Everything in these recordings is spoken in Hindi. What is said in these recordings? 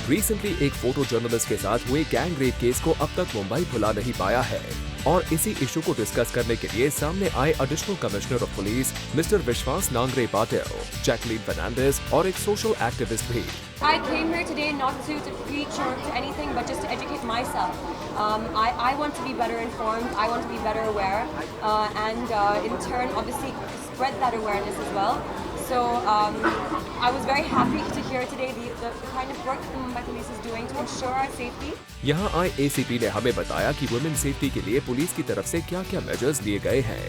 रिसेंटली एक फोटो जर्नलिस्ट के साथ हुए गैंग रेप केस को अब तक मुंबई भुला नहीं पाया है और इसी इशू को डिस्कस करने के लिए सामने आए additional commissioner of police mister विश्वास नांगरे पाटिल, जैकलीन फर्नांडिस और एक सोशल एक्टिविस्ट भी। I came here today not to preach or to anything, but just to educate myself. I want to be better informed. I want to be better aware, and in turn, obviously, spread that awareness as well. So I was very happy to hear today the kind of work the Mumbai Police is doing to ensure our safety. यहाँ आए ACP ने हमें बताया कि वुमेन सेफ्टी के लिए पुलिस की तरफ से क्या-क्या मेजर्स लिए गए हैं।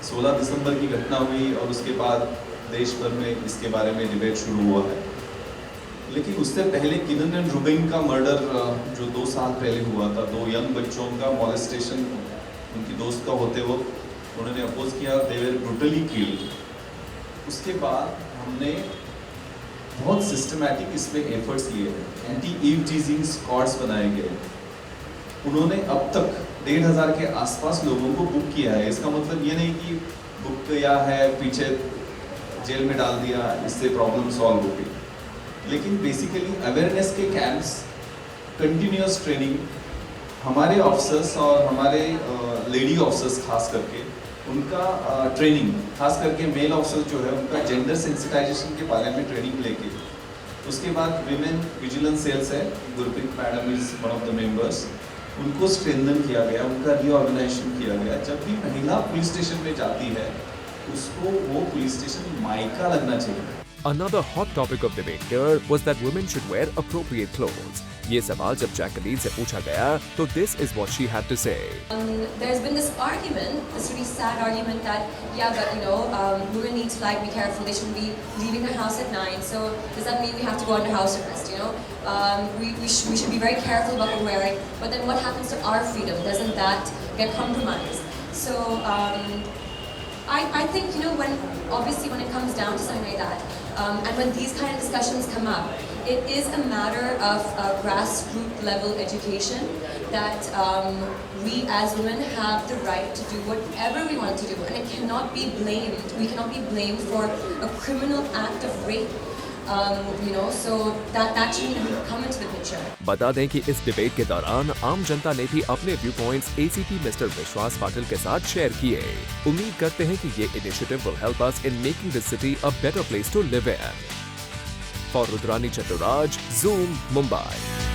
16 दिसंबर की घटना हुई और उसके बाद देश भर में इसके बारे में डिबेट शुरू हुआ है। लेकिन उससे पहले किरण एंड रुबिन का मर्डर जो 2 साल पहले हुआ था, 2 यंग बच्चों का मॉलेस्टेशन उनकी दोस्त का होते वक्त उन्होंने अपोज किया, दे वर ब्रूटली किल्ड। उसके बाद हमने बहुत सिस्टमैटिक इस पे एफर्ट्स लिए हैं, एंटी ईव टीजिंग स्क्वाड्स बनाए गए। उन्होंने अब तक 1500 के आसपास लोगों को बुक किया है। इसका मतलब ये नहीं कि बुक किया है पीछे जेल में डाल दिया, इससे प्रॉब्लम सॉल्व हो गई। लेकिन बेसिकली अवेयरनेस के कैंप्स, कंटिन्यूस ट्रेनिंग, हमारे ऑफिसर्स और हमारे लेडी ऑफिसर्स खास करके उनका ट्रेनिंग, खास करके मेल ऑफिसर्स जो है उनका जेंडर सेंसिटाइजेशन के बारे में ट्रेनिंग लेके, उसके बाद विमेन विजिलेंस सेल्स है, Gurpreet madam is one of the members, उनको स्ट्रेंथन किया गया, उनका रीऑर्गेनाइजेशन किया गया। जब भी महिला पुलिस स्टेशन में जाती है उसको वो पुलिस स्टेशन मायका लगना चाहिए। Another hot topic of debate here was that women should wear appropriate clothes. ये सवाल जब जैकलीन से पूछा गया तो this is what she had to say. There's been this argument, this really sad argument that but women need to be careful. They shouldn't be leaving the house at 9. So does that mean we have to go under house arrest? We should be very careful about what we're wearing. But then what happens to our freedom? Doesn't that get compromised? So I think when it comes down to something like that, and when these kind of discussions come up, it is a matter of grassroots level education that we as women have the right to do whatever we want to do, and it cannot be blamed. We cannot be blamed for a criminal act of rape. So that shouldn't come into the picture. बता दें कि इस डिबेट के दौरान आम जनता ने भी अपने व्यू पॉइंट्स ACP मिस्टर विश्वास पाटिल के साथ शेयर किए। उम्मीद करते हैं कि ये initiative will help us in making this city a better place to live in. For Rudrani Chaturaj, Zoom, Mumbai.